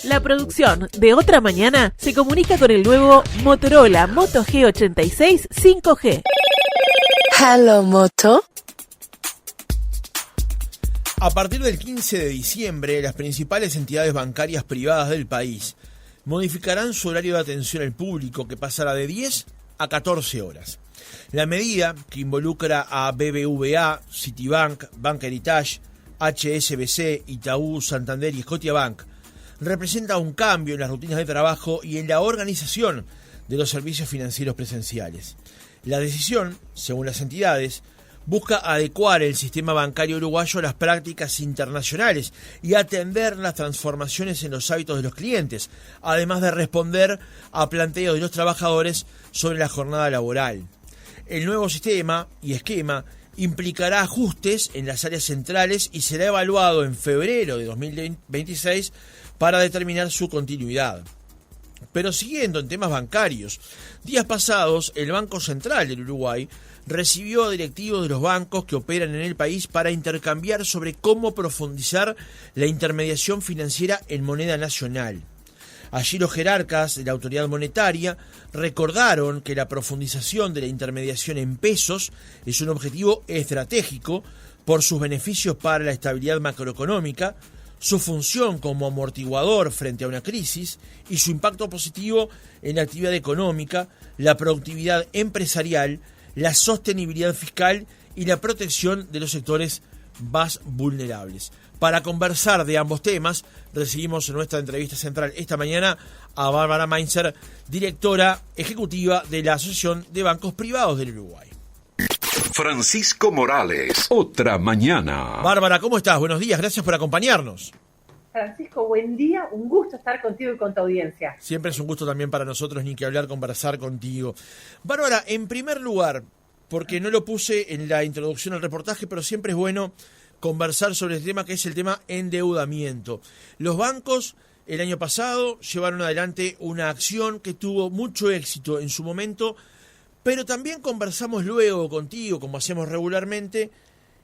La producción de Otra Mañana se comunica con el nuevo Motorola Moto G86 5G. Hello, Moto. A partir del 15 de diciembre, las principales entidades bancarias privadas del país modificarán su horario de atención al público, que pasará de 10 a 14 horas. La medida, que involucra a BBVA, Citibank, Banca Heritage, HSBC, Itaú, Santander y Scotiabank, representa un cambio en las rutinas de trabajo y en la organización de los servicios financieros presenciales. La decisión, según las entidades, busca adecuar el sistema bancario uruguayo a las prácticas internacionales y atender las transformaciones en los hábitos de los clientes, además de responder a planteos de los trabajadores sobre la jornada laboral. El nuevo sistema y esquema implicará ajustes en las áreas centrales y será evaluado en febrero de 2026 para determinar su continuidad. Pero siguiendo en temas bancarios, días pasados el Banco Central del Uruguay recibió a directivos de los bancos que operan en el país para intercambiar sobre cómo profundizar la intermediación financiera en moneda nacional. Allí los jerarcas de la autoridad monetaria recordaron que la profundización de la intermediación en pesos es un objetivo estratégico por sus beneficios para la estabilidad macroeconómica, su función como amortiguador frente a una crisis y su impacto positivo en la actividad económica, la productividad empresarial, la sostenibilidad fiscal y la protección de los sectores más vulnerables. Para conversar de ambos temas, recibimos en nuestra entrevista central esta mañana a Bárbara Mainzer, directora ejecutiva de la Asociación de Bancos Privados del Uruguay. Francisco Morales, Otra Mañana. Bárbara, ¿cómo estás? Buenos días, gracias por acompañarnos. Francisco, buen día, un gusto estar contigo y con tu audiencia. Siempre es un gusto también para nosotros, ni que hablar, conversar contigo. Bárbara, en primer lugar, porque no lo puse en la introducción al reportaje, pero siempre es bueno conversar sobre el tema que es el tema endeudamiento. Los bancos el año pasado llevaron adelante una acción que tuvo mucho éxito en su momento, pero también conversamos luego contigo, como hacemos regularmente,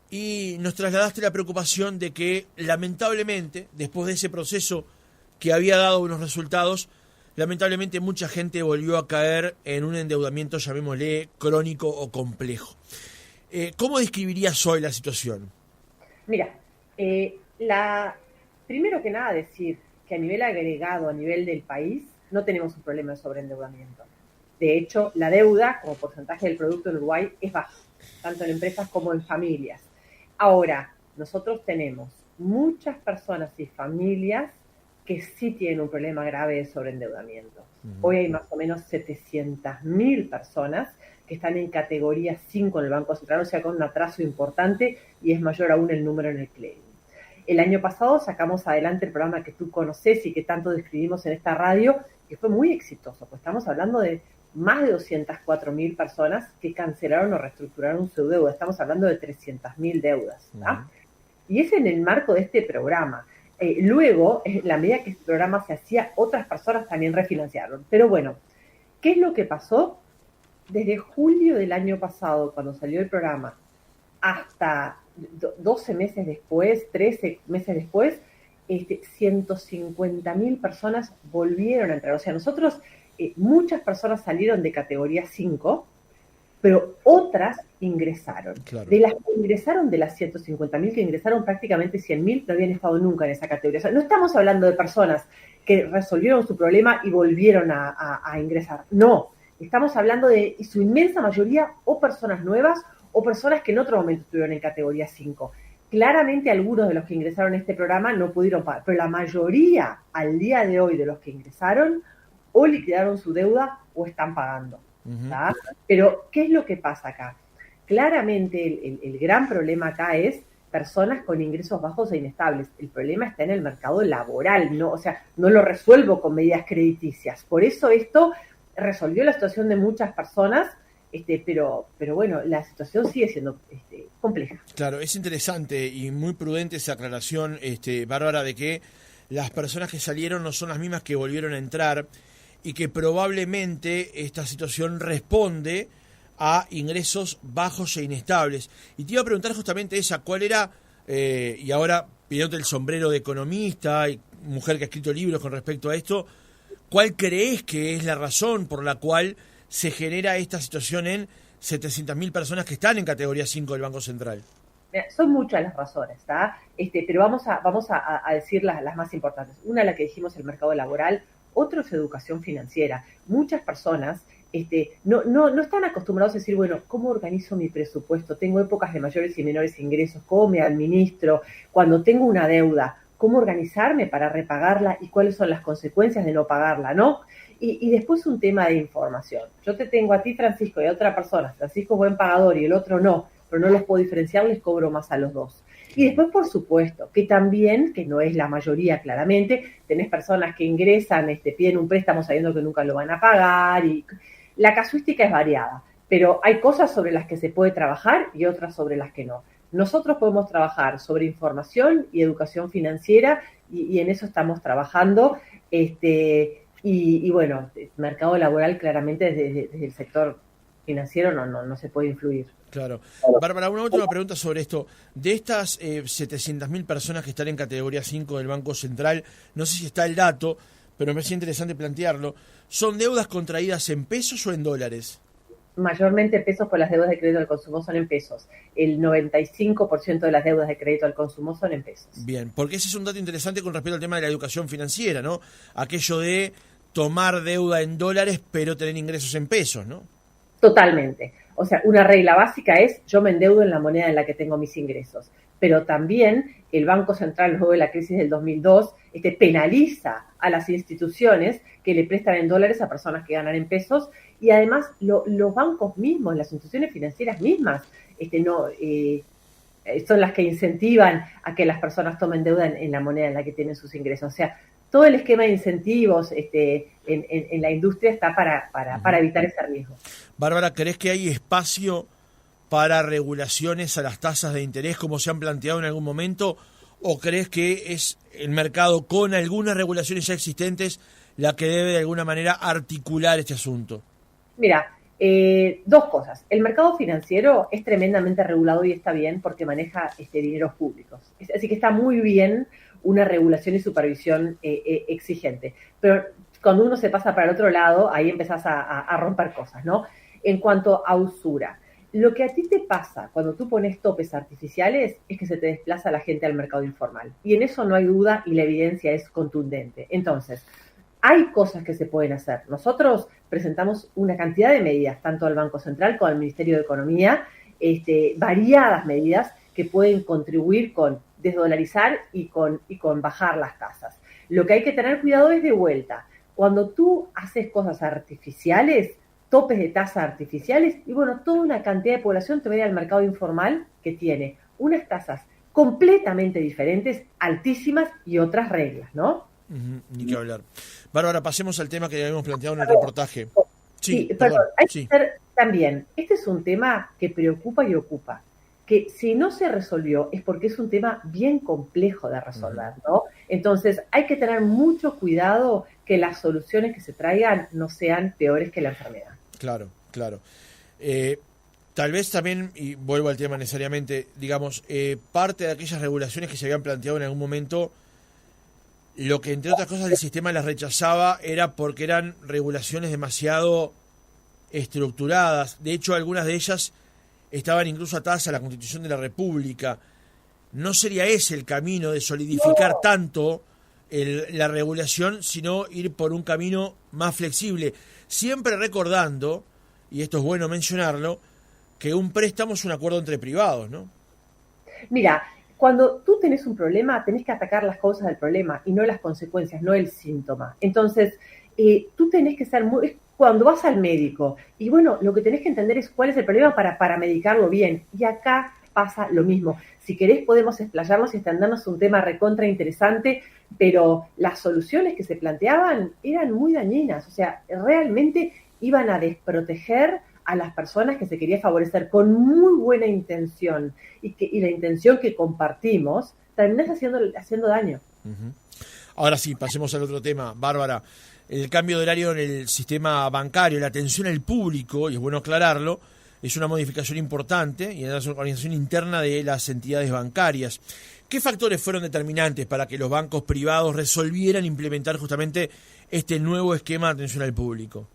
y nos trasladaste la preocupación de que, lamentablemente, después de ese proceso que había dado unos resultados, lamentablemente mucha gente volvió a caer en un endeudamiento, llamémosle, crónico o complejo. ¿Cómo describirías hoy la situación? Mira, primero que nada decir que a nivel agregado, a nivel del país, no tenemos un problema de sobreendeudamiento. De hecho, la deuda como porcentaje del producto en Uruguay es baja, tanto en empresas como en familias. Ahora, nosotros tenemos muchas personas y familias que sí tienen un problema grave de sobreendeudamiento. Hoy hay más o menos 700.000 personas que están en categoría 5 en el Banco Central, o sea, con un atraso importante, y es mayor aún el número en el claim. El año pasado sacamos adelante el programa que tú conoces y que tanto describimos en esta radio, que fue muy exitoso, pues estamos hablando de más de 204.000 personas que cancelaron o reestructuraron su deuda. Estamos hablando de 300.000 deudas, ¿tá? Y es en el marco de este programa. Luego, en la medida que este programa se hacía, otras personas también refinanciaron. Pero bueno, ¿qué es lo que pasó? Desde julio del año pasado, cuando salió el programa, hasta 12 meses después, 13 meses después, 150.000 personas volvieron a entrar. O sea, nosotros, muchas personas salieron de categoría 5, pero otras ingresaron. Claro. De las que ingresaron, de las 150.000 que ingresaron, prácticamente 100.000 no habían estado nunca en esa categoría. O sea, no estamos hablando de personas que resolvieron su problema y volvieron a ingresar. No, estamos hablando de su inmensa mayoría o personas nuevas o personas que en otro momento estuvieron en categoría 5. Claramente algunos de los que ingresaron a este programa no pudieron pagar, pero la mayoría al día de hoy de los que ingresaron o liquidaron su deuda o están pagando. ¿Tá? Pero, ¿qué es lo que pasa acá? Claramente el gran problema acá es personas con ingresos bajos e inestables. El problema está en el mercado laboral, ¿no? O sea, no lo resuelvo con medidas crediticias. Por eso esto resolvió la situación de muchas personas, pero bueno, la situación sigue siendo compleja. Claro, es interesante y muy prudente esa aclaración, Bárbara, de que las personas que salieron no son las mismas que volvieron a entrar, y que probablemente esta situación responde a ingresos bajos e inestables. Y te iba a preguntar justamente esa, ¿cuál era, y ahora pidiéndote el sombrero de economista y mujer que ha escrito libros con respecto a esto. ¿Cuál crees que es la razón por la cual se genera esta situación en 700.000 personas que están en categoría 5 del Banco Central? Son muchas las razones, ¿tá? Pero vamos a decir las más importantes. Una, la que dijimos, el mercado laboral. Otro es educación financiera. Muchas personas no están acostumbrados a decir, bueno, ¿cómo organizo mi presupuesto? Tengo épocas de mayores y menores ingresos, ¿cómo me administro? Cuando tengo una deuda, ¿cómo organizarme para repagarla y cuáles son las consecuencias de no pagarla, ¿no? Y después un tema de información. Yo te tengo a ti, Francisco, y a otra persona. Francisco es buen pagador y el otro no, pero no los puedo diferenciar, les cobro más a los dos. Y después, por supuesto, que también, que no es la mayoría claramente, tenés personas que ingresan, piden un préstamo sabiendo que nunca lo van a pagar, y la casuística es variada, pero hay cosas sobre las que se puede trabajar y otras sobre las que no. Nosotros podemos trabajar sobre información y educación financiera y en eso estamos trabajando, y bueno, mercado laboral claramente desde el sector financiero no se puede influir. Claro. Bárbara, una última pregunta sobre esto. De estas 700.000 personas que están en categoría 5 del Banco Central, no sé si está el dato, pero me parece interesante plantearlo. ¿Son deudas contraídas en pesos o en dólares? Mayormente en pesos, pues las deudas de crédito al consumo son en pesos. El 95% de las deudas de crédito al consumo son en pesos. Bien, porque ese es un dato interesante con respecto al tema de la educación financiera, ¿no? Aquello de tomar deuda en dólares, pero tener ingresos en pesos, ¿no? Totalmente. O sea, una regla básica es yo me endeudo en la moneda en la que tengo mis ingresos. Pero también el Banco Central, luego de la crisis del 2002, penaliza a las instituciones que le prestan en dólares a personas que ganan en pesos, y además los bancos mismos, las instituciones financieras mismas, son las que incentivan a que las personas tomen deuda en la moneda en la que tienen sus ingresos. O sea, todo el esquema de incentivos en la industria está para evitar ese riesgo. Bárbara, ¿crees que hay espacio para regulaciones a las tasas de interés como se han planteado en algún momento? ¿O crees que es el mercado con algunas regulaciones ya existentes la que debe de alguna manera articular este asunto? Mira, dos cosas. El mercado financiero es tremendamente regulado y está bien porque maneja dineros públicos. Así que está muy bien una regulación y supervisión exigente. Pero cuando uno se pasa para el otro lado, ahí empezás a romper cosas, ¿no? En cuanto a usura, lo que a ti te pasa cuando tú pones topes artificiales es que se te desplaza la gente al mercado informal. Y en eso no hay duda y la evidencia es contundente. Entonces, hay cosas que se pueden hacer. Nosotros presentamos una cantidad de medidas, tanto al Banco Central como al Ministerio de Economía, variadas medidas que pueden contribuir con desdolarizar y con bajar las tasas. Lo que hay que tener cuidado es de vuelta. Cuando tú haces cosas artificiales, topes de tasa artificiales, y bueno, toda una cantidad de población te va a ir al mercado informal que tiene unas tasas completamente diferentes, altísimas y otras reglas, ¿no? Ni que hablar. Bárbara, pasemos al tema que habíamos planteado en el reportaje. Sí, perdón, hay que ser también, este es un tema que preocupa y ocupa, que si no se resolvió es porque es un tema bien complejo de resolver, ¿no? Entonces hay que tener mucho cuidado que las soluciones que se traigan no sean peores que la enfermedad. Claro, claro. Tal vez también, y vuelvo al tema necesariamente, digamos, parte de aquellas regulaciones que se habían planteado en algún momento, lo que entre otras cosas el sistema las rechazaba era porque eran regulaciones demasiado estructuradas. De hecho, algunas de ellas estaban incluso atadas a la Constitución de la República. ¿No sería ese el camino de solidificar tanto la regulación, sino ir por un camino más flexible? Siempre recordando, y esto es bueno mencionarlo, que un préstamo es un acuerdo entre privados, ¿no? Mira, cuando tú tenés un problema, tenés que atacar las causas del problema y no las consecuencias, no el síntoma. Entonces, tú tenés que ser muy... Cuando vas al médico, y bueno, lo que tenés que entender es cuál es el problema para medicarlo bien. Y acá pasa lo mismo. Si querés podemos explayarnos y extendernos un tema recontra interesante, pero las soluciones que se planteaban eran muy dañinas. O sea, realmente iban a desproteger a las personas que se quería favorecer con muy buena intención y la intención que compartimos, terminás haciendo daño. Uh-huh. Ahora sí, pasemos al otro tema. Bárbara, el cambio de horario en el sistema bancario, la atención al público, y es bueno aclararlo, Es una modificación importante y es una organización interna de las entidades bancarias. ¿Qué factores fueron determinantes para que los bancos privados resolvieran implementar justamente este nuevo esquema de atención al público?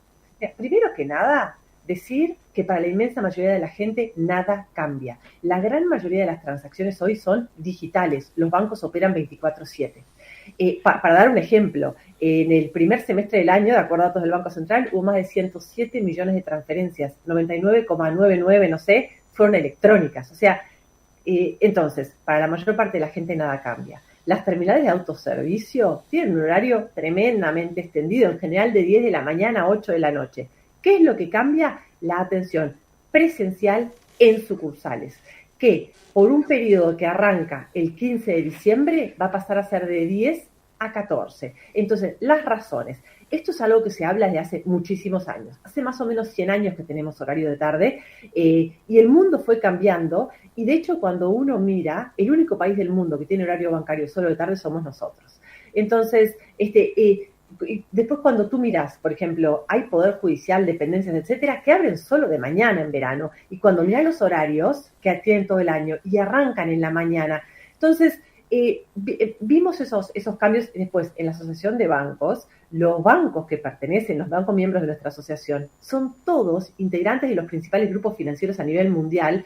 Primero que nada, decir que para la inmensa mayoría de la gente nada cambia. La gran mayoría de las transacciones hoy son digitales. Los bancos operan 24/7. Para dar un ejemplo, en el primer semestre del año, de acuerdo a datos del Banco Central, hubo más de 107 millones de transferencias, 99,99, no sé, fueron electrónicas. O sea, entonces, para la mayor parte de la gente nada cambia. Las terminales de autoservicio tienen un horario tremendamente extendido, en general de 10 de la mañana a 8 de la noche. ¿Qué es lo que cambia? La atención presencial en sucursales, que por un periodo que arranca el 15 de diciembre va a pasar a ser de 10 a 14. Entonces, las razones. Esto es algo que se habla desde hace muchísimos años. Hace más o menos 100 años que tenemos horario de tarde y el mundo fue cambiando y de hecho cuando uno mira, el único país del mundo que tiene horario bancario solo de tarde somos nosotros. Entonces, después cuando tú miras, por ejemplo, hay poder judicial, dependencias, etcétera, que abren solo de mañana en verano y cuando miras los horarios que tienen todo el año y arrancan en la mañana, entonces vimos esos cambios después en la asociación de bancos. Los bancos que pertenecen, los bancos miembros de nuestra asociación, son todos integrantes de los principales grupos financieros a nivel mundial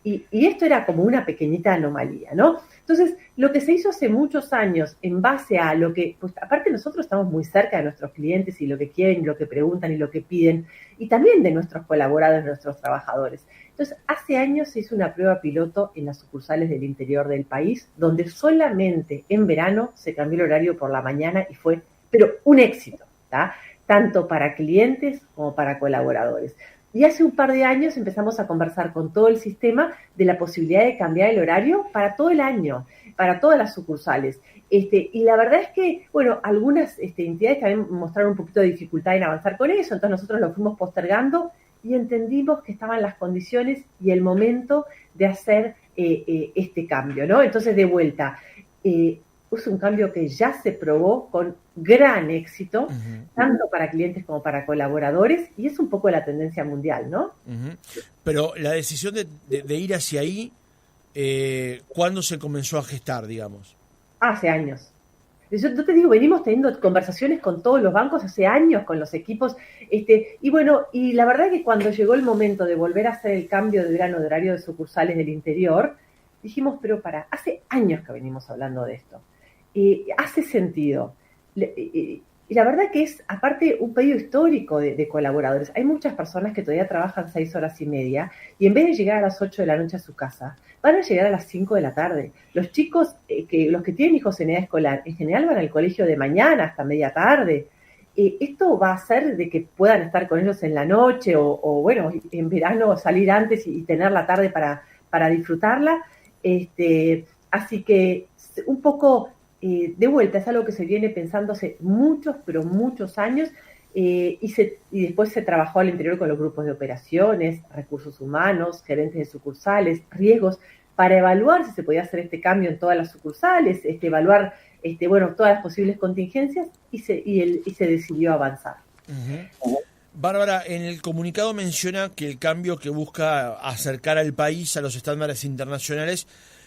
y esto era como una pequeñita anomalía, ¿no? Entonces, lo que se hizo hace muchos años en base a lo que, pues aparte nosotros estamos muy cerca de nuestros clientes y lo que quieren, lo que preguntan y lo que piden, y también de nuestros colaboradores, nuestros trabajadores. Entonces, hace años se hizo una prueba piloto en las sucursales del interior del país, donde solamente en verano se cambió el horario por la mañana y fue, pero un éxito, ¿tá? Tanto para clientes como para colaboradores. Y hace un par de años empezamos a conversar con todo el sistema de la posibilidad de cambiar el horario para todo el año, para todas las sucursales. Y la verdad es que, bueno, algunas entidades también mostraron un poquito de dificultad en avanzar con eso, entonces nosotros lo fuimos postergando y entendimos que estaban las condiciones y el momento de hacer este cambio, ¿no? Entonces, de vuelta, es un cambio que ya se probó con gran éxito, tanto para clientes como para colaboradores, y es un poco la tendencia mundial, ¿no? Pero la decisión de ir hacia ahí, ¿cuándo se comenzó a gestar, digamos? Hace años. Yo te digo, venimos teniendo conversaciones con todos los bancos hace años, con los equipos, y bueno, y la verdad es que cuando llegó el momento de volver a hacer el cambio de verano de horario de sucursales del interior, dijimos, pero hace años que venimos hablando de esto. Hace sentido. Y la verdad que es, aparte, un pedido histórico de colaboradores. Hay muchas personas que todavía trabajan 6 horas y media y en vez de llegar a las 8 de la noche a su casa, van a llegar a las 5 de la tarde. Los chicos, los que tienen hijos en edad escolar, en general van al colegio de mañana hasta media tarde. Esto va a hacer de que puedan estar con ellos en la noche o bueno, en verano salir antes y tener la tarde para disfrutarla. Así que un poco... de vuelta, es algo que se viene pensando hace muchos, pero muchos años y después se trabajó al interior con los grupos de operaciones, recursos humanos, gerentes de sucursales, riesgos, para evaluar si se podía hacer este cambio en todas las sucursales, evaluar todas las posibles contingencias y se decidió avanzar. Bárbara, en el comunicado menciona que el cambio que busca acercar al país a los estándares internacionales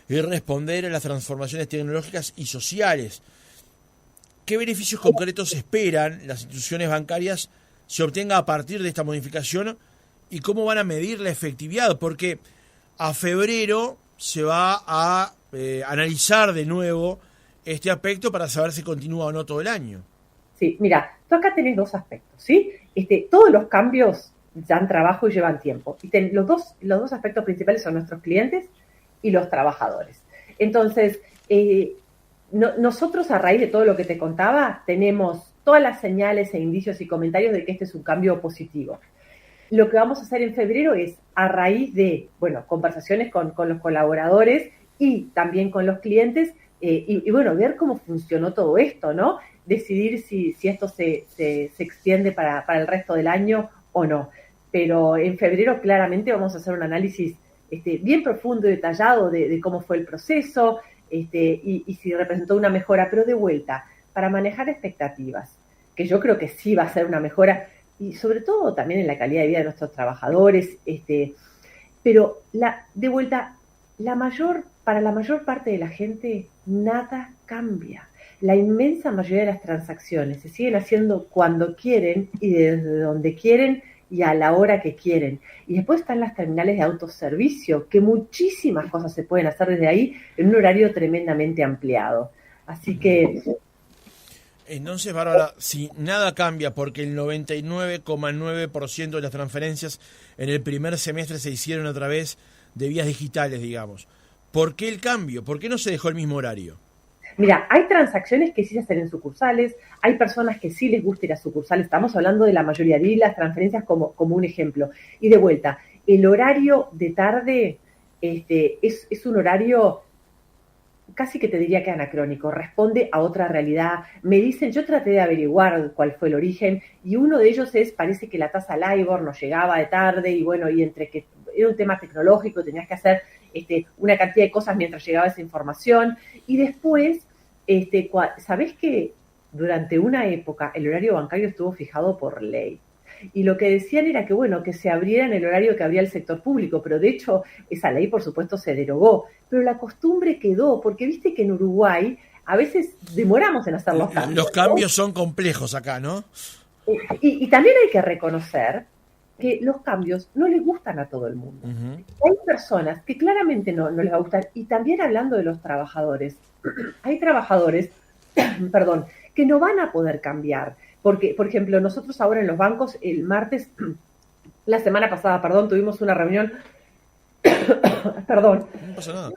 y responder a las transformaciones tecnológicas y sociales. ¿Qué beneficios concretos esperan las instituciones bancarias se obtenga a partir de esta modificación y cómo van a medir la efectividad? Porque a febrero se va a analizar de nuevo este aspecto para saber si continúa o no todo el año. Sí, mira, tú acá tenés dos aspectos, ¿sí? Todos los cambios dan trabajo y llevan tiempo. Y los dos aspectos principales son nuestros clientes y los trabajadores. Entonces, nosotros a raíz de todo lo que te contaba, tenemos todas las señales e indicios y comentarios de que este es un cambio positivo. Lo que vamos a hacer en febrero es, a raíz de, conversaciones con los colaboradores y también con los clientes, ver cómo funcionó todo esto, ¿no? Decidir si esto se extiende para el resto del año o no. Pero en febrero claramente vamos a hacer un análisis bien profundo y detallado de cómo fue el proceso y si representó una mejora, pero de vuelta, para manejar expectativas, que yo creo que sí va a ser una mejora, y sobre todo también en la calidad de vida de nuestros trabajadores, Pero de vuelta, para la mayor parte de la gente, nada cambia. La inmensa mayoría de las transacciones se siguen haciendo cuando quieren y desde donde quieren y a la hora que quieren. Y después están las terminales de autoservicio, que muchísimas cosas se pueden hacer desde ahí en un horario tremendamente ampliado. Así que... Entonces, Bárbara, si nada cambia porque el 99,9% de las transferencias en el primer semestre se hicieron a través de vías digitales, digamos, ¿por qué el cambio? ¿Por qué no se dejó el mismo horario? Mira, hay transacciones que sí se hacen en sucursales, hay personas que sí les gusta ir a sucursales, estamos hablando de la mayoría, de las transferencias como un ejemplo. Y de vuelta, el horario de tarde es un horario casi que te diría que anacrónico, responde a otra realidad. Me dicen, yo traté de averiguar cuál fue el origen, y uno de ellos parece que la tasa LIBOR nos llegaba de tarde, y bueno, y entre que era un tema tecnológico, tenías que hacer una cantidad de cosas mientras llegaba esa información, y después, ¿sabés que durante una época el horario bancario estuvo fijado por ley? Y lo que decían era que, bueno, que se abriera en el horario que abría el sector público, pero de hecho esa ley, por supuesto, se derogó. Pero la costumbre quedó, porque viste que en Uruguay a veces demoramos en hacer los cambios. Los cambios son complejos acá, ¿no? Y también hay que reconocer que los cambios no les gustan a todo el mundo. Uh-huh. Hay personas que claramente no les va a gustar. Y también hablando de los trabajadores, hay trabajadores, perdón, que no van a poder cambiar. Porque, por ejemplo, nosotros ahora en los bancos, el martes, la semana pasada, tuvimos una reunión, no pasa nada,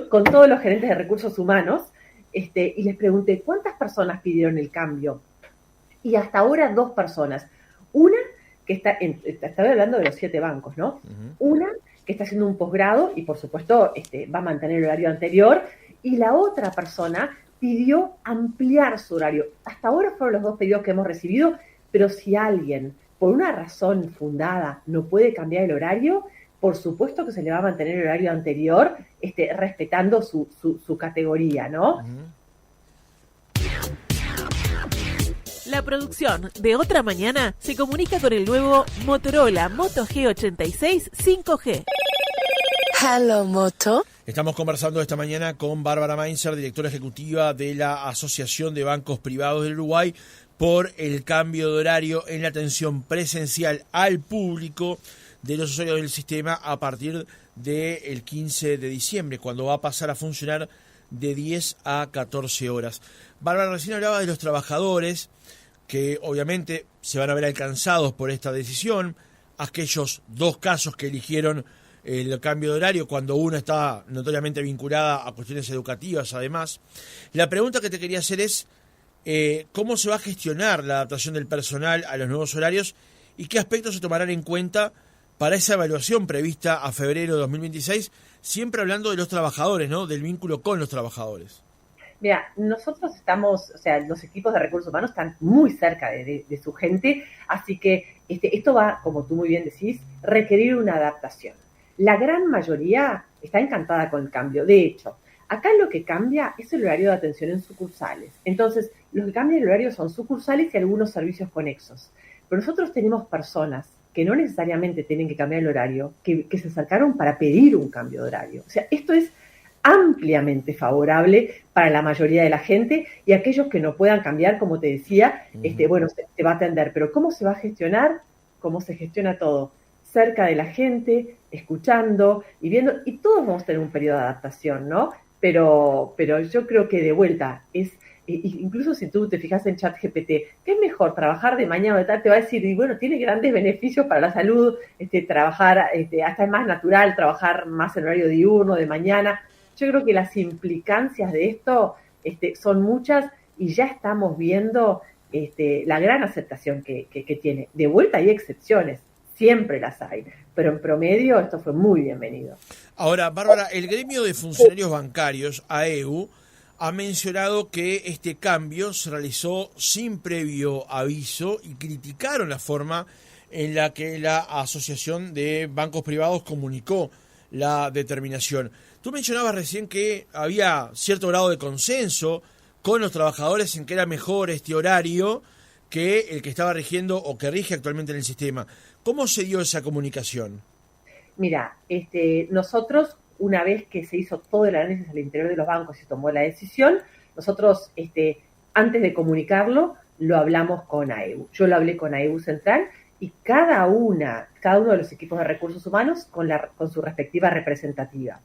con todos los gerentes de recursos humanos, y les pregunté, ¿cuántas personas pidieron el cambio? Y hasta ahora 2 personas. Una que estaba hablando de los 7 bancos, ¿no? Uh-huh. Una que está haciendo un posgrado y, por supuesto, va a mantener el horario anterior, y la otra persona pidió ampliar su horario. Hasta ahora fueron los 2 pedidos que hemos recibido, pero si alguien, por una razón fundada, no puede cambiar el horario, por supuesto que se le va a mantener el horario anterior, respetando su categoría, ¿no? Uh-huh. La producción de Otra Mañana se comunica con el nuevo Motorola Moto G86 5G. Hello, Moto. Estamos conversando esta mañana con Bárbara Mainzer, directora ejecutiva de la Asociación de Bancos Privados del Uruguay, por el cambio de horario en la atención presencial al público de los usuarios del sistema a partir del 15 de diciembre, cuando va a pasar a funcionar de 10 a 14 horas. Bárbara, recién hablaba de los trabajadores que obviamente se van a ver alcanzados por esta decisión, aquellos 2 casos que eligieron el cambio de horario cuando uno está notoriamente vinculada a cuestiones educativas además. La pregunta que te quería hacer es ¿cómo se va a gestionar la adaptación del personal a los nuevos horarios y qué aspectos se tomarán en cuenta para esa evaluación prevista a febrero de 2026, siempre hablando de los trabajadores, ¿no? Del vínculo con los trabajadores? Mira, nosotros estamos, los equipos de recursos humanos están muy cerca de su gente, así que esto va, como tú muy bien decís, requerir una adaptación. La gran mayoría está encantada con el cambio. De hecho, acá lo que cambia es el horario de atención en sucursales. Entonces, lo que cambia el horario son sucursales y algunos servicios conexos. Pero nosotros tenemos personas que no necesariamente tienen que cambiar el horario, que se acercaron para pedir un cambio de horario. O sea, esto es ampliamente favorable para la mayoría de la gente, y aquellos que no puedan cambiar, como te decía, bueno, se va a atender. Pero ¿cómo se va a gestionar? ¿Cómo se gestiona todo? Cerca de la gente, escuchando y viendo, y todos vamos a tener un periodo de adaptación, ¿no? Pero yo creo que de vuelta incluso si tú te fijas en ChatGPT, ¿qué es mejor, trabajar de mañana o de tarde? Te va a decir, y bueno, tiene grandes beneficios para la salud, trabajar, hasta es más natural trabajar más en horario diurno, de mañana. Yo creo que las implicancias de esto son muchas, y ya estamos viendo la gran aceptación que tiene. De vuelta hay excepciones, siempre las hay, pero en promedio esto fue muy bienvenido. Ahora, Bárbara, el gremio de funcionarios bancarios, AEU, ha mencionado que este cambio se realizó sin previo aviso y criticaron la forma en la que la Asociación de Bancos Privados comunicó la determinación. Tú mencionabas recién que había cierto grado de consenso con los trabajadores en que era mejor este horario que el que estaba rigiendo o que rige actualmente en el sistema. ¿Cómo se dio esa comunicación? Mira, nosotros, una vez que se hizo todo el análisis al interior de los bancos y se tomó la decisión, nosotros, antes de comunicarlo, lo hablamos con AEBU. Yo lo hablé con AEBU Central y cada uno de los equipos de recursos humanos con su respectiva representativa.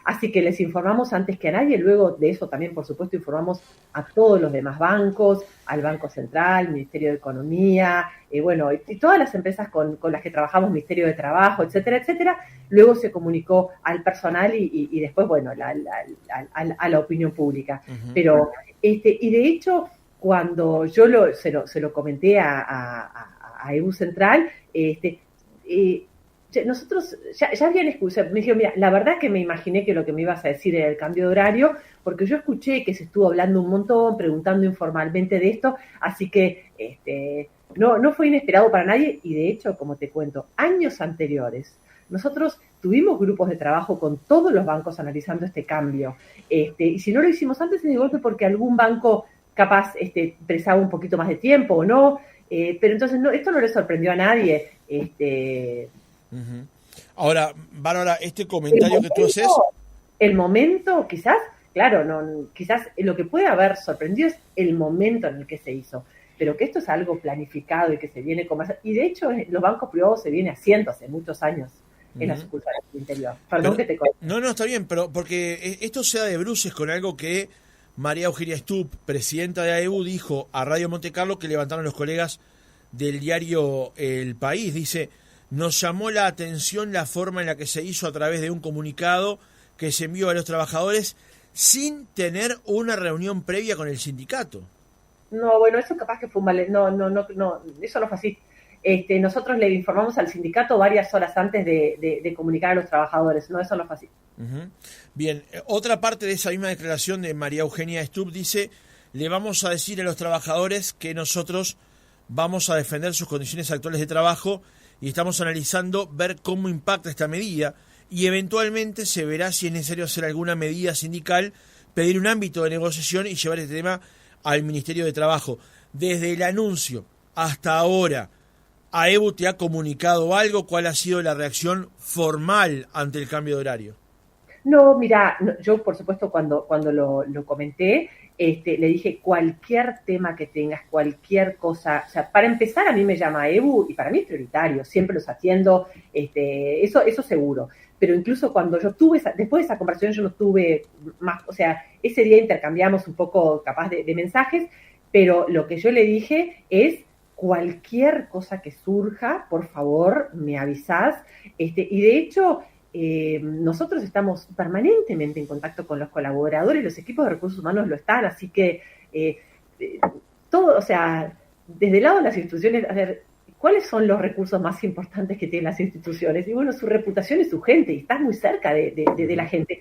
Así que les informamos antes que a nadie, luego de eso también, por supuesto, informamos a todos los demás bancos, al Banco Central, Ministerio de Economía, y todas las empresas con las que trabajamos, Ministerio de Trabajo, etcétera, etcétera. Luego se comunicó al personal y después, a la opinión pública. Uh-huh. Pero, y de hecho, cuando yo se lo comenté a EU Central, nosotros ya habían escuchado, me dijeron, mira, la verdad que me imaginé que lo que me ibas a decir era el cambio de horario, porque yo escuché que se estuvo hablando un montón, preguntando informalmente de esto, así que no fue inesperado para nadie, y de hecho, como te cuento, años anteriores, nosotros tuvimos grupos de trabajo con todos los bancos analizando este cambio, y si no lo hicimos antes es de golpe porque algún banco capaz prestaba un poquito más de tiempo o no, pero entonces esto no le sorprendió a nadie, Uh-huh. Ahora, Bárbara, este comentario que tú haces... El momento, quizás, claro, quizás lo que puede haber sorprendido es el momento en el que se hizo, pero que esto es algo planificado y que se viene con más... Y de hecho, los bancos privados se viene haciendo hace muchos años en las sucursales del interior. Perdón que te corte. No, está bien, pero porque esto se da de bruces con algo que María Eugenia Stupp, presidenta de AEBU, dijo a Radio Monte Carlo, que levantaron los colegas del diario El País. Dice... Nos llamó la atención la forma en la que se hizo a través de un comunicado que se envió a los trabajadores sin tener una reunión previa con el sindicato. No, bueno, eso capaz que fue un mal... No, eso no fue así. Nosotros le informamos al sindicato varias horas antes de comunicar a los trabajadores. No, eso no fue así. Uh-huh. Bien, otra parte de esa misma declaración de María Eugenia Stupp dice, le vamos a decir a los trabajadores que nosotros vamos a defender sus condiciones actuales de trabajo y estamos analizando ver cómo impacta esta medida y eventualmente se verá si es necesario hacer alguna medida sindical, pedir un ámbito de negociación y llevar este tema al Ministerio de Trabajo. Desde el anuncio hasta ahora, ¿AEBU te ha comunicado algo? ¿Cuál ha sido la reacción formal ante el cambio de horario? No, mira, yo por supuesto cuando lo comenté, le dije cualquier tema que tengas, cualquier cosa, o sea, para empezar a mí me llama AEBU y para mí es prioritario, siempre los atiendo, eso seguro, pero incluso cuando yo después de esa conversación yo no tuve más, o sea, ese día intercambiamos un poco capaz de mensajes, pero lo que yo le dije es cualquier cosa que surja, por favor, me avisás, y de hecho... nosotros estamos permanentemente en contacto con los colaboradores, los equipos de recursos humanos lo están, así que todo, o sea, desde el lado de las instituciones, a ver, ¿cuáles son los recursos más importantes que tienen las instituciones? Y bueno, su reputación y su gente, y estás muy cerca de la gente.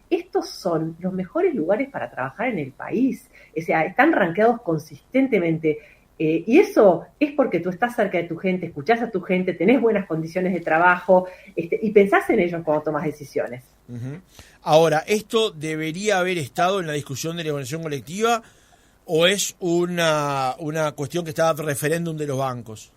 Estos son los mejores lugares para trabajar en el país, o sea, están rankeados consistentemente. Y eso es porque tú estás cerca de tu gente, escuchás a tu gente, tenés buenas condiciones de trabajo y pensás en ellos cuando tomas decisiones. Uh-huh. Ahora, ¿esto debería haber estado en la discusión de negociación colectiva o es una cuestión que está referéndum de los bancos?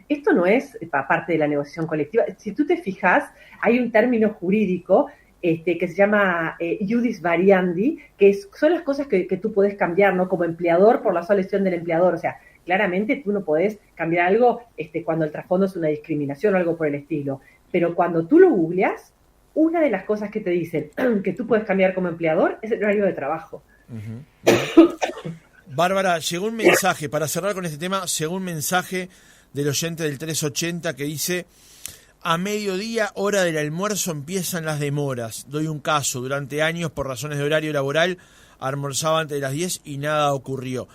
Esto no es parte de la negociación colectiva. Si tú te fijas, hay un término jurídico que se llama iudis variandi, que son las cosas que tú podés cambiar, ¿no? Como empleador por la sola elección del empleador. O sea, claramente tú no podés cambiar algo cuando el trasfondo es una discriminación o algo por el estilo. Pero cuando tú lo googleas, una de las cosas que te dicen que tú puedes cambiar como empleador es el horario de trabajo. Uh-huh. Bárbara, llegó un mensaje, para cerrar con este tema, llegó un mensaje del oyente del 380 que dice... A mediodía, hora del almuerzo, empiezan las demoras. Doy un caso. Durante años, por razones de horario laboral, almorzaba antes de las 10 y nada ocurrió.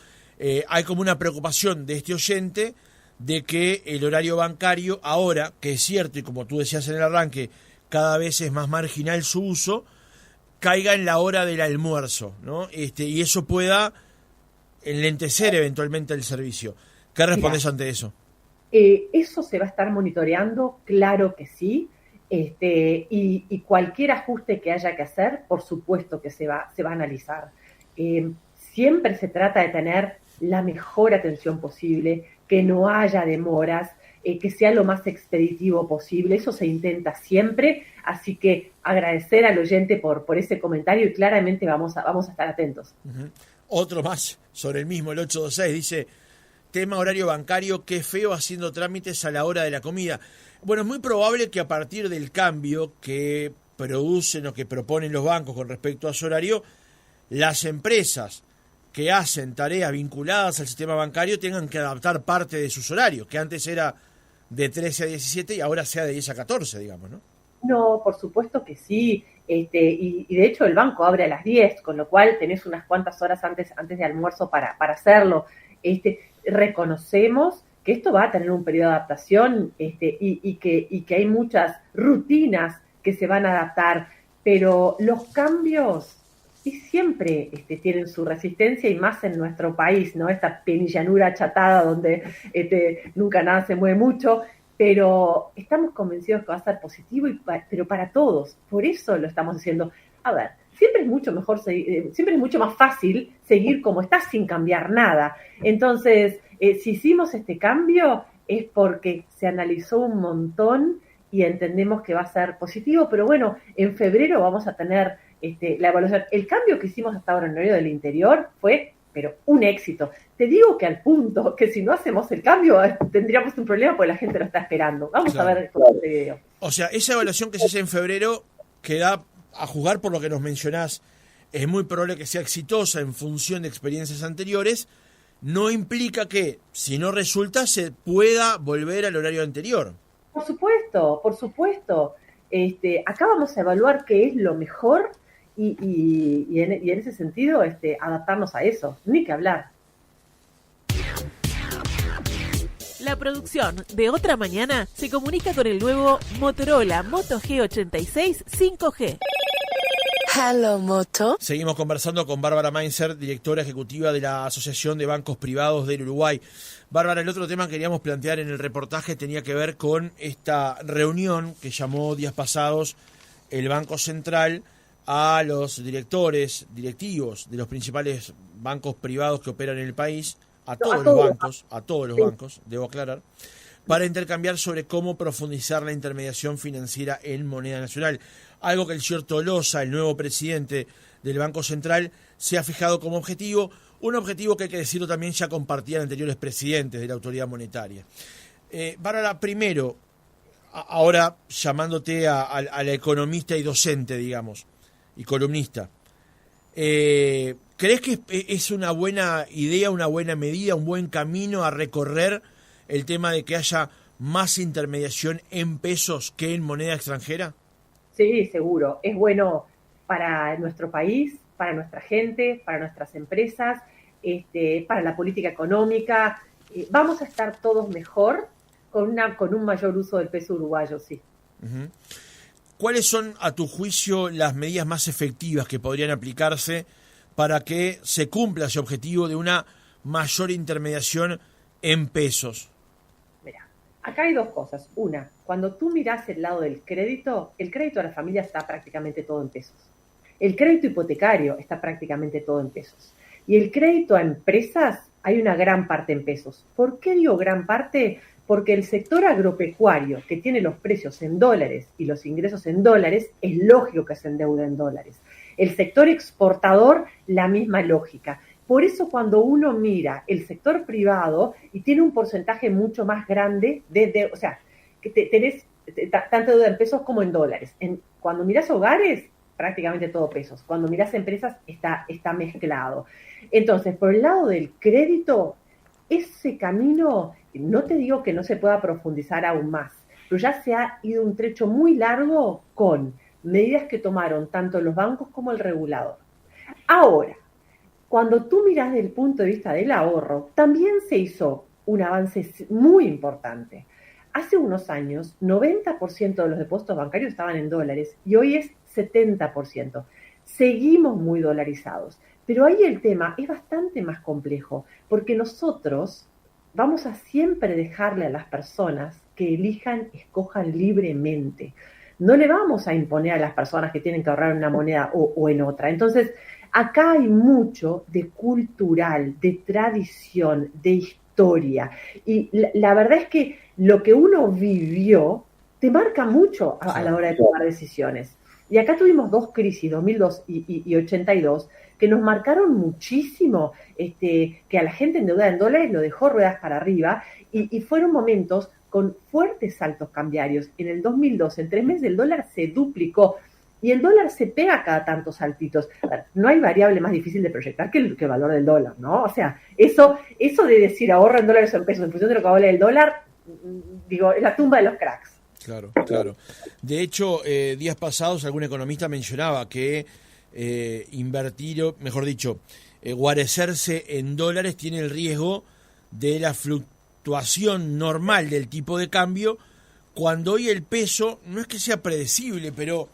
Hay como una preocupación de este oyente de que el horario bancario, ahora, que es cierto, y como tú decías en el arranque, cada vez es más marginal su uso, caiga en la hora del almuerzo, ¿no? Y eso pueda enlentecer eventualmente el servicio. ¿Qué respondes ante eso? Eso se va a estar monitoreando, claro que sí, y cualquier ajuste que haya que hacer, por supuesto que se va a analizar. Siempre se trata de tener la mejor atención posible, que no haya demoras, que sea lo más expeditivo posible. Eso se intenta siempre, así que agradecer al oyente por ese comentario y claramente vamos a estar atentos. Uh-huh. Otro más sobre el mismo, el 826, dice: tema horario bancario, qué feo haciendo trámites a la hora de la comida. Bueno, es muy probable que a partir del cambio que producen o que proponen los bancos con respecto a su horario, las empresas que hacen tareas vinculadas al sistema bancario tengan que adaptar parte de sus horarios, que antes era de 13 a 17 y ahora sea de 10 a 14, digamos, ¿no? No, por supuesto que sí, y de hecho el banco abre a las 10, con lo cual tenés unas cuantas horas antes de almuerzo para hacerlo. Reconocemos que esto va a tener un periodo de adaptación y que hay muchas rutinas que se van a adaptar, pero los cambios sí siempre tienen su resistencia, y más en nuestro país, ¿no? Esta penillanura achatada donde nunca nada se mueve mucho, pero estamos convencidos que va a ser positivo, pero para todos. Por eso lo estamos haciendo. A ver, siempre es mucho más fácil seguir como está sin cambiar nada. Entonces, si hicimos este cambio es porque se analizó un montón y entendemos que va a ser positivo, pero bueno, en febrero vamos a tener la evaluación. El cambio que hicimos hasta ahora en horario del interior fue, pero un éxito. Te digo que al punto que si no hacemos el cambio tendríamos un problema porque la gente lo está esperando. Vamos a ver este video. O sea, esa evaluación que se hace en febrero, que da a jugar por lo que nos mencionás, es muy probable que sea exitosa en función de experiencias anteriores, no implica que, si no resulta, se pueda volver al horario anterior. Por supuesto. Acá vamos a evaluar qué es lo mejor y en ese sentido adaptarnos a eso, ni que hablar. La producción de Otra Mañana se comunica con el nuevo Motorola Moto G86 5G. Hello, Moto. Seguimos conversando con Bárbara Mainzer, directora ejecutiva de la Asociación de Bancos Privados del Uruguay. Bárbara, el otro tema que queríamos plantear en el reportaje tenía que ver con esta reunión que llamó días pasados el Banco Central a los directivos de los principales bancos privados que operan en el país, a todos los bancos, debo aclarar, para intercambiar sobre cómo profundizar la intermediación financiera en moneda nacional. Algo que el señor Tolosa, el nuevo presidente del Banco Central, se ha fijado como objetivo, un objetivo que hay que decirlo también ya compartían anteriores presidentes de la autoridad monetaria. Bárbara, primero, ahora llamándote a la economista y docente, digamos, y columnista, ¿crees que es una buena idea, una buena medida, un buen camino a recorrer el tema de que haya más intermediación en pesos que en moneda extranjera? Sí, seguro. Es bueno para nuestro país, para nuestra gente, para nuestras empresas, para la política económica. Vamos a estar todos mejor con un mayor uso del peso uruguayo, sí. Uh-huh. ¿Cuáles son, a tu juicio, las medidas más efectivas que podrían aplicarse para que se cumpla ese objetivo de una mayor intermediación en pesos? Mira, acá hay dos cosas. Una, cuando tú mirás el lado del crédito, el crédito a la familia está prácticamente todo en pesos. El crédito hipotecario está prácticamente todo en pesos. Y el crédito a empresas, hay una gran parte en pesos. ¿Por qué digo gran parte? Porque el sector agropecuario, que tiene los precios en dólares y los ingresos en dólares, es lógico que se endeude en dólares. El sector exportador, la misma lógica. Por eso cuando uno mira el sector privado y tiene un porcentaje mucho más grande o sea, que tenés tanto deuda en pesos como en dólares. Cuando mirás hogares, prácticamente todo pesos. Cuando mirás empresas, está mezclado. Entonces, por el lado del crédito, ese camino, no te digo que no se pueda profundizar aún más, pero ya se ha ido un trecho muy largo con medidas que tomaron tanto los bancos como el regulador. Ahora, cuando tú miras desde el punto de vista del ahorro, también se hizo un avance muy importante. Hace unos años, 90% de los depósitos bancarios estaban en dólares y hoy es 70%. Seguimos muy dolarizados, pero ahí el tema es bastante más complejo, porque nosotros vamos a siempre dejarle a las personas que escojan libremente. No le vamos a imponer a las personas que tienen que ahorrar en una moneda o en otra. Entonces, acá hay mucho de cultural, de tradición, de historia. Y la verdad es que lo que uno vivió te marca mucho a la hora de tomar decisiones. Y acá tuvimos dos crisis, 2002 y 82, que nos marcaron muchísimo, que a la gente endeudada en dólares lo dejó ruedas para arriba, y fueron momentos con fuertes saltos cambiarios. En el 2002, en 3 meses, el dólar se duplicó, y el dólar se pega cada tantos saltitos. No hay variable más difícil de proyectar que el valor del dólar, ¿no? O sea, eso de decir ahorra en dólares o en pesos en función de lo que vale el dólar, digo, es la tumba de los cracks. Claro, claro. De hecho, días pasados algún economista mencionaba que invertir, o mejor dicho, guarecerse en dólares tiene el riesgo de la fluctuación normal del tipo de cambio, cuando hoy el peso no es que sea predecible, pero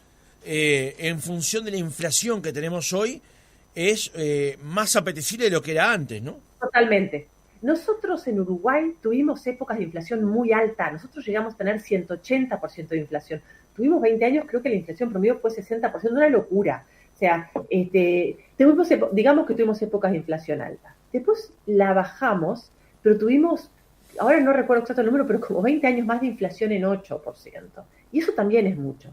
en función de la inflación que tenemos hoy es más apetecible de lo que era antes, ¿no? Totalmente. Nosotros en Uruguay tuvimos épocas de inflación muy alta. Nosotros llegamos a tener 180% de inflación. Tuvimos 20 años, creo que la inflación promedio fue 60%, una locura. O sea, digamos que tuvimos épocas de inflación alta. Después la bajamos, pero tuvimos, ahora no recuerdo exacto el número, pero como 20 años más de inflación en 8%. Y eso también es mucho.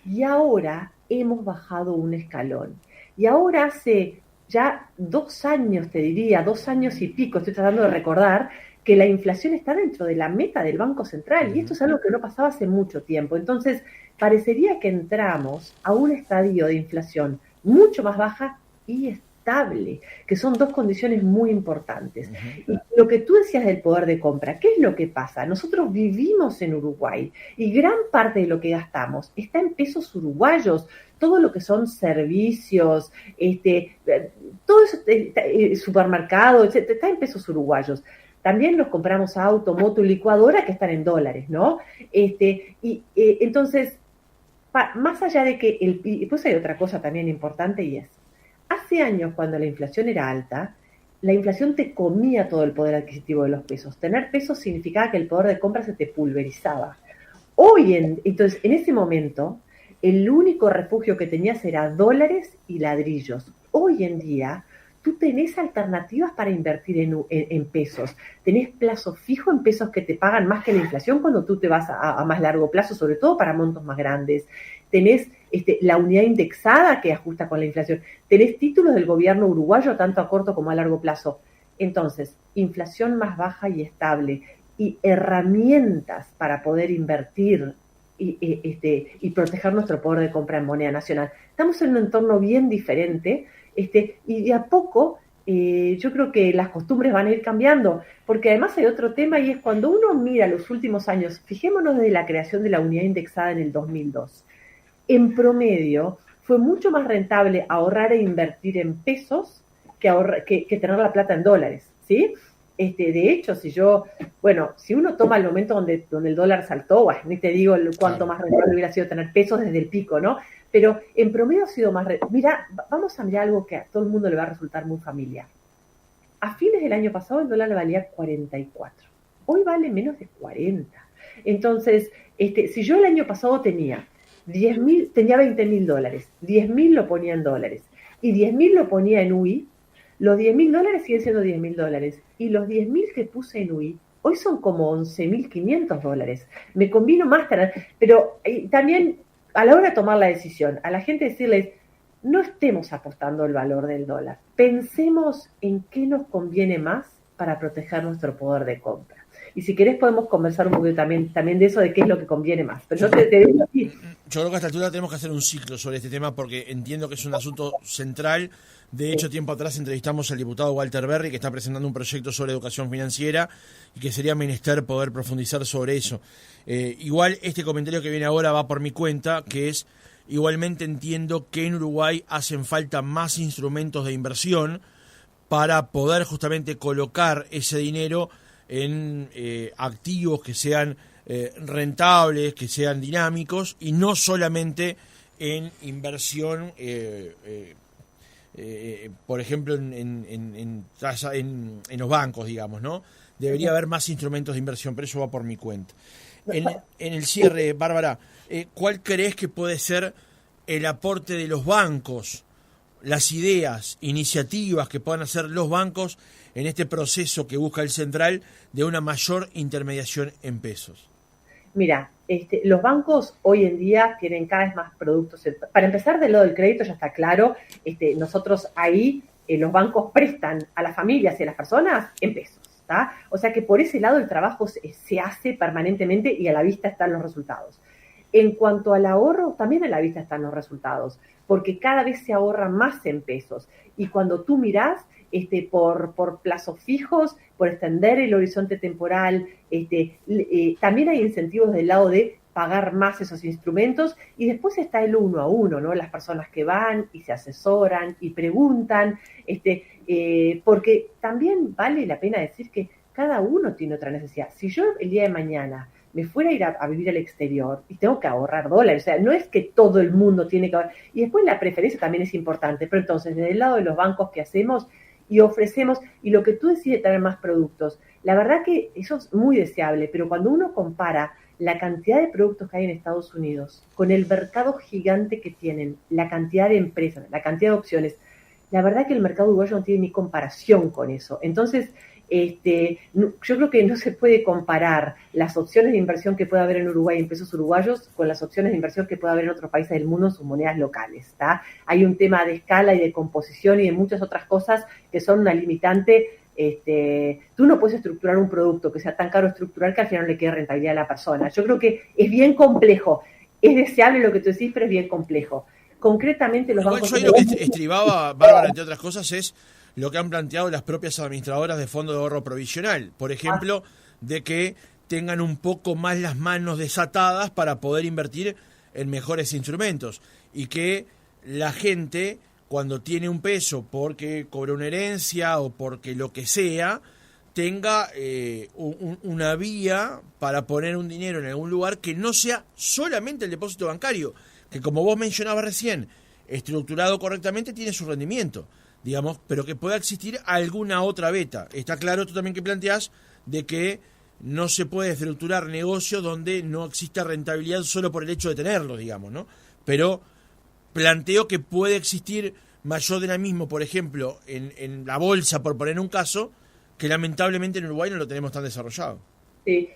Y ahora hemos bajado un escalón. Y ahora hace ya 2 años, te diría, 2 años y pico, estoy tratando de recordar, que la inflación está dentro de la meta del Banco Central, y esto es algo que no pasaba hace mucho tiempo. Entonces, parecería que entramos a un estadio de inflación mucho más baja y estable, que son 2 condiciones muy importantes. Y lo que tú decías del poder de compra, ¿qué es lo que pasa? Nosotros vivimos en Uruguay y gran parte de lo que gastamos está en pesos uruguayos. Todo lo que son servicios, todo eso, supermercado, etc., está en pesos uruguayos. También nos compramos auto, moto y licuadora que están en dólares, ¿no? Entonces, más allá de que y pues hay otra cosa también importante, y es, hace años cuando la inflación era alta, la inflación te comía todo el poder adquisitivo de los pesos. Tener pesos significaba que el poder de compra se te pulverizaba. Entonces, en ese momento, el único refugio que tenías era dólares y ladrillos. Hoy en día, tú tenés alternativas para invertir en pesos. Tenés plazo fijo en pesos que te pagan más que la inflación cuando tú te vas a más largo plazo, sobre todo para montos más grandes. Tenés la unidad indexada que ajusta con la inflación. Tenés títulos del gobierno uruguayo tanto a corto como a largo plazo. Entonces, inflación más baja y estable y herramientas para poder invertir y proteger nuestro poder de compra en moneda nacional. Estamos en un entorno bien diferente, y de a poco yo creo que las costumbres van a ir cambiando, porque además hay otro tema, y es cuando uno mira los últimos años, fijémonos desde la creación de la unidad indexada en el 2002, en promedio fue mucho más rentable ahorrar e invertir en pesos que tener la plata en dólares, ¿sí? De hecho, si uno toma el momento donde el dólar saltó, ni te digo cuánto más rentable hubiera sido tener pesos desde el pico, ¿no? Pero en promedio ha sido más... Mira, vamos a mirar algo que a todo el mundo le va a resultar muy familiar. A fines del año pasado el dólar valía 44. Hoy vale menos de 40. Entonces, si yo el año pasado tenía 20.000 dólares, 10.000 lo ponía en dólares y 10.000 lo ponía en UI, los 10.000 dólares siguen siendo 10.000 dólares. Y los 10.000 que puse en UI, hoy son como 11.500 dólares. Me convino más tener, pero también a la hora de tomar la decisión, a la gente decirles, no estemos apostando el valor del dólar. Pensemos en qué nos conviene más para proteger nuestro poder de compra. Y si querés podemos conversar un poquito también de eso, de qué es lo que conviene más. Pero yo te digo así. Yo creo que a esta altura tenemos que hacer un ciclo sobre este tema porque entiendo que es un asunto central. De hecho, tiempo atrás entrevistamos al diputado Walter Berry, que está presentando un proyecto sobre educación financiera y que sería menester poder profundizar sobre eso. Igual este comentario que viene ahora va por mi cuenta, que es, igualmente entiendo que en Uruguay hacen falta más instrumentos de inversión para poder justamente colocar ese dinero en activos que sean rentables, que sean dinámicos y no solamente en inversión, por ejemplo, en los bancos, digamos, ¿no? Debería haber más instrumentos de inversión, pero eso va por mi cuenta. En el cierre, Bárbara, ¿cuál crees que puede ser el aporte de los bancos, las ideas, iniciativas que puedan hacer los bancos en este proceso que busca el central de una mayor intermediación en pesos? Mira, los bancos hoy en día tienen cada vez más productos. Para empezar, del lado del crédito ya está claro, nosotros ahí los bancos prestan a las familias y a las personas en pesos, ¿tá? O sea que por ese lado el trabajo se hace permanentemente y a la vista están los resultados. En cuanto al ahorro, también a la vista están los resultados, porque cada vez se ahorra más en pesos. Y cuando tú mirás, por plazos fijos, por extender el horizonte temporal, también hay incentivos del lado de pagar más esos instrumentos, y después está el 1 a 1, ¿no? Las personas que van y se asesoran y preguntan, porque también vale la pena decir que cada uno tiene otra necesidad. Si yo el día de mañana me fuera a ir a vivir al exterior y tengo que ahorrar dólares, o sea, no es que todo el mundo tiene que ahorrar, y después la preferencia también es importante, pero entonces desde el lado de los bancos, ¿qué hacemos? Y ofrecemos, y lo que tú decís de tener más productos, la verdad que eso es muy deseable, pero cuando uno compara la cantidad de productos que hay en Estados Unidos con el mercado gigante que tienen, la cantidad de empresas, la cantidad de opciones, la verdad que el mercado uruguayo no tiene ni comparación con eso. Entonces, yo creo que no se puede comparar las opciones de inversión que puede haber en Uruguay en pesos uruguayos con las opciones de inversión que puede haber en otros países del mundo en sus monedas locales, ¿tá? Hay un tema de escala y de composición y de muchas otras cosas que son una limitante. Tú no puedes estructurar un producto que sea tan caro estructurar que al final no le quede rentabilidad a la persona. Yo creo que es bien complejo. Es deseable lo que tú decís, pero es bien complejo. Concretamente los bancos... Yo ahí lo que estribaba, Bárbara, entre otras cosas, es lo que han planteado las propias administradoras de fondo de ahorro provisional. Por ejemplo, de que tengan un poco más las manos desatadas para poder invertir en mejores instrumentos. Y que la gente, cuando tiene un peso porque cobra una herencia o porque lo que sea, tenga una vía para poner un dinero en algún lugar que no sea solamente el depósito bancario, que como vos mencionabas recién, estructurado correctamente tiene su rendimiento, digamos, pero que pueda existir alguna otra beta. Está claro tú también que planteás de que no se puede estructurar negocio donde no exista rentabilidad solo por el hecho de tenerlo, digamos, ¿no? Pero planteo que puede existir mayor dinamismo, por ejemplo, en la bolsa, por poner un caso, que lamentablemente en Uruguay no lo tenemos tan desarrollado. Sí,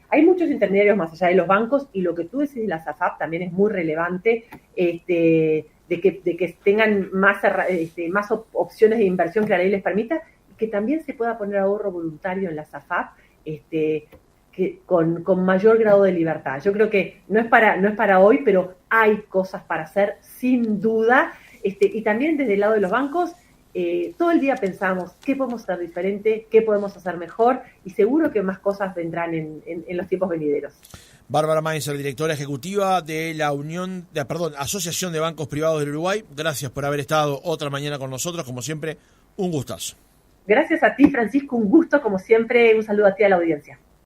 hay muchos intermediarios más allá de los bancos, y lo que tú decís de las AFAP también es muy relevante, de que tengan más opciones de inversión que la ley les permita, y que también se pueda poner ahorro voluntario en las AFAP, con mayor grado de libertad. Yo creo que no es para hoy, pero hay cosas para hacer sin duda, y también desde el lado de los bancos. Todo el día pensamos qué podemos hacer diferente, qué podemos hacer mejor, y seguro que más cosas vendrán en los tiempos venideros. Bárbara Mainzer, directora ejecutiva de la Asociación de Bancos Privados del Uruguay, gracias por haber estado otra mañana con nosotros, como siempre, un gustazo. Gracias a ti, Francisco, un gusto como siempre, un saludo a ti a la audiencia.